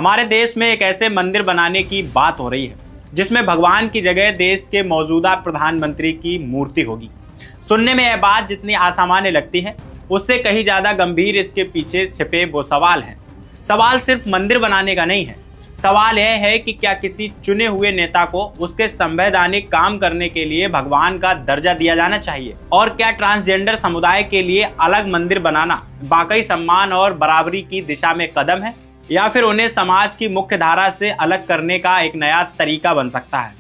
हमारे देश में एक ऐसे मंदिर बनाने की बात हो रही है जिसमें भगवान की जगह देश के मौजूदा प्रधानमंत्री की मूर्ति होगी। सुनने में यह बात जितनी असामान्य लगती है उससे कहीं ज्यादा गंभीर इसके पीछे छिपे वो सवाल हैं। सवाल सिर्फ मंदिर बनाने का नहीं है, सवाल यह है कि क्या किसी चुने हुए नेता को उसके संवैधानिक काम करने के लिए भगवान का दर्जा दिया जाना चाहिए, और क्या ट्रांसजेंडर समुदाय के लिए अलग मंदिर बनाना वाकई सम्मान और बराबरी की दिशा में कदम है, या फिर उन्हें समाज की मुख्य धारा से अलग करने का एक नया तरीका बन सकता है।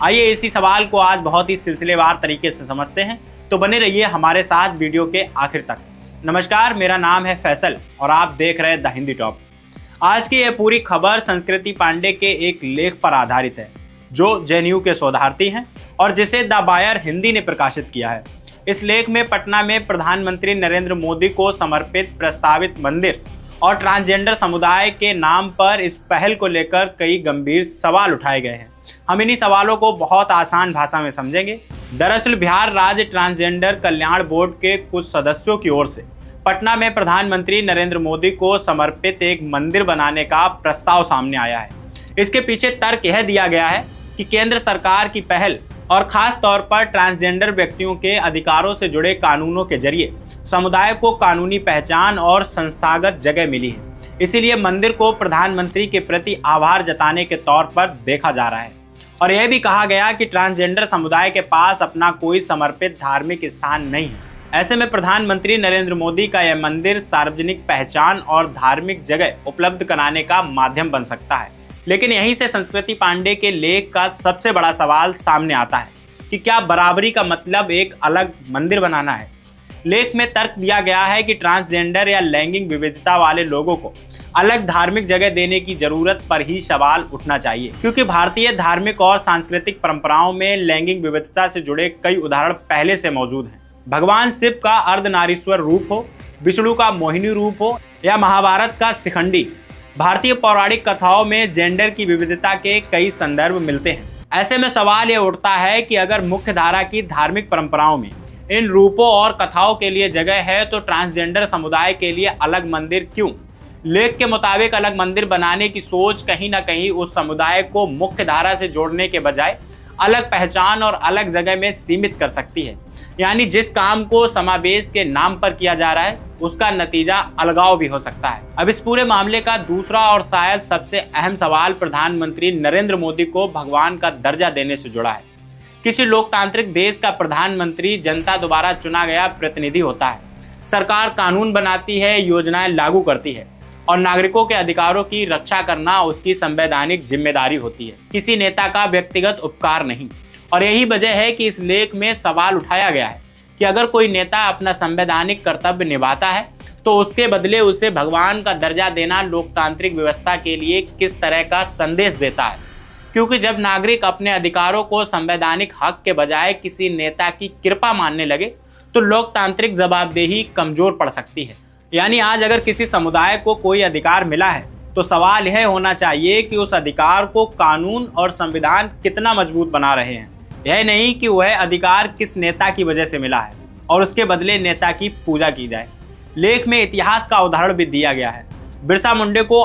आइए इसी सवाल को आज बहुत ही सिलसिलेवार तरीके से समझते हैं, तो बने रहिए हमारे साथ वीडियो के आखिर तक। नमस्कार, मेरा नाम है फैसल और आप देख रहे हैं द हिंदी टॉप। आज की यह पूरी खबर संस्कृति पांडे के एक लेख पर आधारित है जो जेएनयू के शोधार्थी हैं और जिसे द बायर हिंदी ने प्रकाशित किया है। इस लेख में पटना में प्रधानमंत्री नरेंद्र मोदी को समर्पित प्रस्तावित मंदिर और ट्रांसजेंडर समुदाय के नाम पर इस पहल को लेकर कई गंभीर सवाल उठाए गए हैं। हम इन्हीं सवालों को बहुत आसान भाषा में समझेंगे। दरअसल बिहार राज्य ट्रांसजेंडर कल्याण बोर्ड के कुछ सदस्यों की ओर से पटना में प्रधानमंत्री नरेंद्र मोदी को समर्पित एक मंदिर बनाने का प्रस्ताव सामने आया है। इसके पीछे तर्क यह दिया गया है कि केंद्र सरकार की पहल और खास तौर पर ट्रांसजेंडर व्यक्तियों के अधिकारों से जुड़े कानूनों के जरिए समुदाय को कानूनी पहचान और संस्थागत जगह मिली है। इसीलिए मंदिर को प्रधानमंत्री के प्रति आभार जताने के तौर पर देखा जा रहा है। और यह भी कहा गया कि ट्रांसजेंडर समुदाय के पास अपना कोई समर्पित धार्मिक स्थान नहीं है। ऐसे में प्रधानमंत्री नरेंद्र मोदी का यह मंदिर सार्वजनिक पहचान और धार्मिक जगह उपलब्ध कराने का माध्यम बन सकता है। लेकिन यहीं से संस्कृति पांडे के लेख का सबसे बड़ा सवाल सामने आता है कि क्या बराबरी का मतलब एक अलग मंदिर बनाना है। लेख में तर्क दिया गया है कि ट्रांसजेंडर या लैंगिक विविधता वाले लोगों को अलग धार्मिक जगह देने की जरूरत पर ही सवाल उठना चाहिए, क्योंकि भारतीय धार्मिक और सांस्कृतिक परंपराओं में लैंगिक विविधता से जुड़े कई उदाहरण पहले से मौजूद हैं। भगवान शिव का अर्धनारीश्वर रूप हो, विष्णु का मोहिनी रूप हो या महाभारत का शिखंडी, भारतीय पौराणिक कथाओं में जेंडर की विविधता के कई संदर्भ मिलते हैं। ऐसे में सवाल यह उठता है कि अगर मुख्य धारा की धार्मिक परंपराओं में इन रूपों और कथाओं के लिए जगह है तो ट्रांसजेंडर समुदाय के लिए अलग मंदिर क्यों? लेख के मुताबिक अलग मंदिर बनाने की सोच कहीं ना कहीं उस समुदाय को मुख्य धारा से जोड़ने के बजाय अलग पहचान और अलग जगह में सीमित कर सकती है। यानी जिस काम को समावेश के नाम पर किया जा रहा है उसका नतीजा अलगाव भी हो सकता है। अब इस पूरे मामले का दूसरा और शायद सबसे अहम सवाल प्रधानमंत्री नरेंद्र मोदी को भगवान का दर्जा देने से जुड़ा है। किसी लोकतांत्रिक देश का प्रधानमंत्री जनता द्वारा चुना गया प्रतिनिधि होता है। सरकार कानून बनाती है, योजनाएं लागू करती है और नागरिकों के अधिकारों की रक्षा करना उसकी संवैधानिक जिम्मेदारी होती है, किसी नेता का व्यक्तिगत उपकार नहीं। और यही वजह है कि इस लेख में सवाल उठाया गया है कि अगर कोई नेता अपना संवैधानिक कर्तव्य निभाता है तो उसके बदले उसे भगवान का दर्जा देना लोकतांत्रिक व्यवस्था के लिए किस तरह का संदेश देता है। क्योंकि जब नागरिक अपने अधिकारों को संवैधानिक हक के बजाय किसी नेता की कृपा मानने लगे तो लोकतांत्रिक जवाबदेही कमजोर पड़ सकती है। यानी आज अगर किसी समुदाय को कोई अधिकार मिला है तो सवाल यह होना चाहिए कि उस अधिकार को कानून और संविधान कितना मजबूत बना रहे हैं। यह नहीं कि वह अधिकार किस नेता की वजह से मिला है और उसके बदले नेता की पूजा की जाए। लेख में इतिहास का उदाहरण भी दिया गया है। बिरसा मुंडे को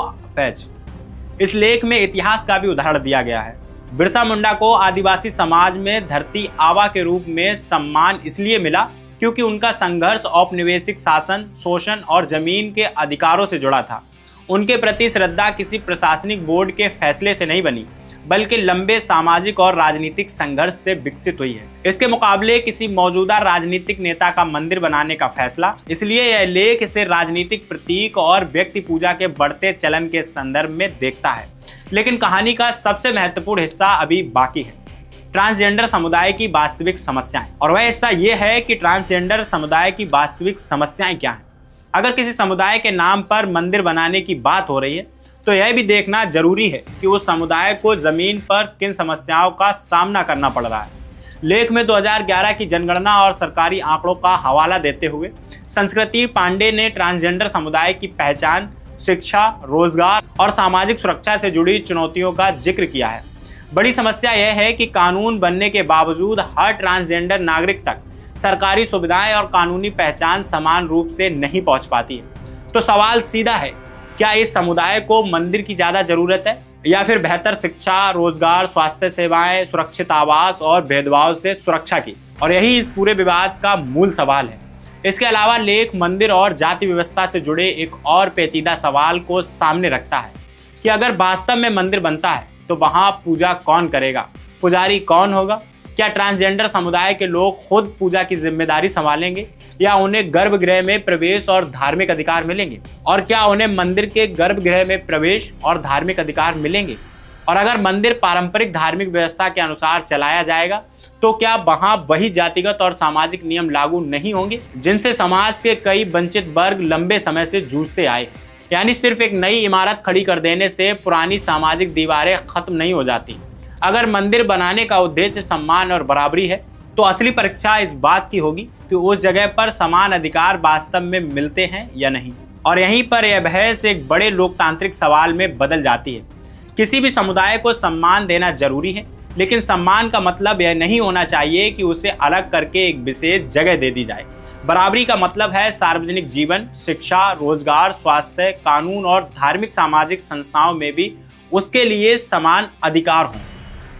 इस लेख में इतिहास का भी उदाहरण दिया गया है। बिरसा मुंडा को आदिवासी समाज में धरती आबा के रूप में सम्मान इसलिए मिला क्योंकि उनका संघर्ष औपनिवेशिक शासन, शोषण और जमीन के अधिकारों से जुड़ा था। उनके प्रति श्रद्धा किसी प्रशासनिक बोर्ड के फैसले से नहीं बनी बल्कि लंबे सामाजिक और राजनीतिक संघर्ष से विकसित हुई है। इसके मुकाबले किसी मौजूदा राजनीतिक नेता का मंदिर बनाने का फैसला, इसलिए यह लेख इसे राजनीतिक प्रतीक और व्यक्ति पूजा के बढ़ते चलन के संदर्भ में देखता है। लेकिन कहानी का सबसे महत्वपूर्ण हिस्सा अभी बाकी है, ट्रांसजेंडर समुदाय की वास्तविक समस्याएं। और वह हिस्सा यह है कि ट्रांसजेंडर समुदाय की वास्तविक समस्याएं क्या हैं। अगर किसी समुदाय के नाम पर मंदिर बनाने की बात हो रही है तो यह भी देखना जरूरी है कि उस समुदाय को जमीन पर किन समस्याओं का सामना करना पड़ रहा है। लेख में 2011 की जनगणना और सरकारी आंकड़ों का हवाला देते हुए संस्कृति पांडे ने ट्रांसजेंडर समुदाय की पहचान, शिक्षा, रोजगार और सामाजिक सुरक्षा से जुड़ी चुनौतियों का जिक्र किया है। बड़ी समस्या यह है कि कानून बनने के बावजूद हर ट्रांसजेंडर नागरिक तक सरकारी सुविधाएं और कानूनी पहचान समान रूप से नहीं पहुंच पाती है। तो सवाल सीधा है क्या इस समुदाय को मंदिर की ज्यादा जरूरत है या फिर बेहतर शिक्षा, रोजगार, स्वास्थ्य सेवाएं, सुरक्षित आवास और भेदभाव से सुरक्षा की? और यही इस पूरे विवाद का मूल सवाल है। इसके अलावा लेख मंदिर और जाति व्यवस्था से जुड़े एक और पेचीदा सवाल को सामने रखता है कि अगर वास्तव में मंदिर बनता है तो वहां पूजा कौन करेगा, पुजारी कौन होगा, क्या ट्रांसजेंडर समुदाय के लोग खुद पूजा की जिम्मेदारी संभालेंगे या उन्हें गर्भगृह में प्रवेश और धार्मिक अधिकार मिलेंगे, और क्या उन्हें मंदिर के गर्भगृह में प्रवेश और धार्मिक अधिकार मिलेंगे, और अगर मंदिर पारंपरिक धार्मिक व्यवस्था के अनुसार चलाया जाएगा तो क्या वहां वही जातिगत और सामाजिक नियम लागू नहीं होंगे जिनसे समाज के कई वंचित वर्ग लंबे समय से जूझते आए। यानी सिर्फ एक नई इमारत खड़ी कर देने से पुरानी सामाजिक दीवारें खत्म नहीं हो जाती। अगर मंदिर बनाने का उद्देश्य सम्मान और बराबरी है तो असली परीक्षा इस बात की होगी कि उस जगह पर समान अधिकार वास्तव में मिलते हैं या नहीं। और यहीं पर यह बहस एक बड़े लोकतांत्रिक सवाल में बदल जाती है। किसी भी समुदाय को सम्मान देना जरूरी है, लेकिन सम्मान का मतलब यह नहीं होना चाहिए कि उसे अलग करके एक विशेष जगह दे दी जाए। बराबरी का मतलब है सार्वजनिक जीवन, शिक्षा, रोजगार, स्वास्थ्य, कानून और धार्मिक सामाजिक संस्थाओं में भी उसके लिए समान अधिकार हों।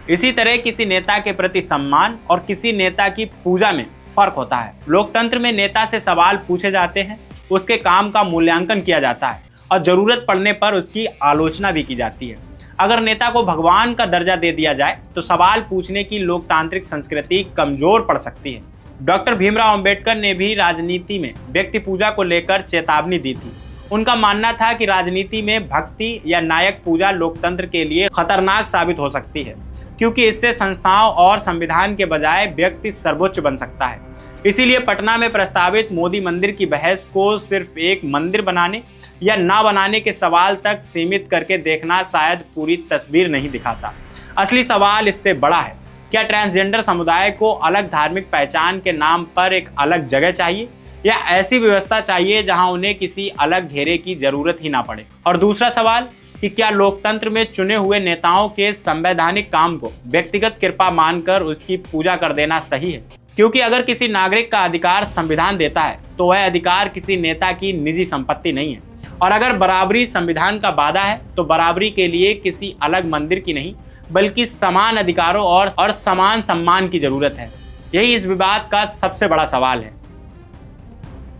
इसी तरह किसी नेता के प्रति सम्मान और किसी नेता की पूजा में फर्क होता है। लोकतंत्र में नेता से सवाल पूछे जाते हैं, उसके काम का मूल्यांकन किया जाता है और जरूरत पड़ने पर उसकी आलोचना भी की जाती है। अगर नेता को भगवान का दर्जा दे दिया जाए तो सवाल पूछने की लोकतांत्रिक संस्कृति कमजोर पड़ सकती है। डॉक्टर भीमराव अंबेडकर ने भी राजनीति में व्यक्ति पूजा को लेकर चेतावनी दी थी। उनका मानना था कि राजनीति में भक्ति या नायक पूजा लोकतंत्र के लिए खतरनाक साबित हो सकती है, क्योंकि इससे संस्थाओं और संविधान के बजाय व्यक्ति सर्वोच्च बन सकता है। इसीलिए पटना में प्रस्तावित मोदी मंदिर की बहस को सिर्फ एक मंदिर बनाने या ना बनाने के सवाल तक सीमित करके देखना शायद पूरी तस्वीर नहीं दिखाता। असली सवाल इससे बड़ा है। क्या ट्रांसजेंडर समुदाय को अलग धार्मिक पहचान के नाम पर एक अलग जगह चाहिए या ऐसी व्यवस्था चाहिए जहां उन्हें किसी अलग घेरे की जरूरत ही ना पड़े? और दूसरा सवाल कि क्या लोकतंत्र में चुने हुए नेताओं के संवैधानिक काम को व्यक्तिगत कृपा मानकर उसकी पूजा कर देना सही है? क्योंकि अगर किसी नागरिक का अधिकार संविधान देता है तो वह अधिकार किसी नेता की निजी संपत्ति नहीं है। और अगर बराबरी संविधान का वादा है तो बराबरी के लिए किसी अलग मंदिर की नहीं बल्कि समान अधिकारों और समान सम्मान की जरूरत है। यही इस विवाद का सबसे बड़ा सवाल है।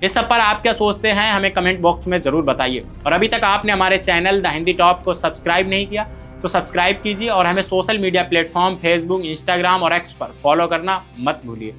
इस सब पर आप क्या सोचते हैं हमें कमेंट बॉक्स में जरूर बताइए। और अभी तक आपने हमारे चैनल द हिंदी टॉप को सब्सक्राइब नहीं किया तो सब्सक्राइब कीजिए और हमें social media platform Facebook, Instagram और एक्स पर फॉलो करना मत भूलिए।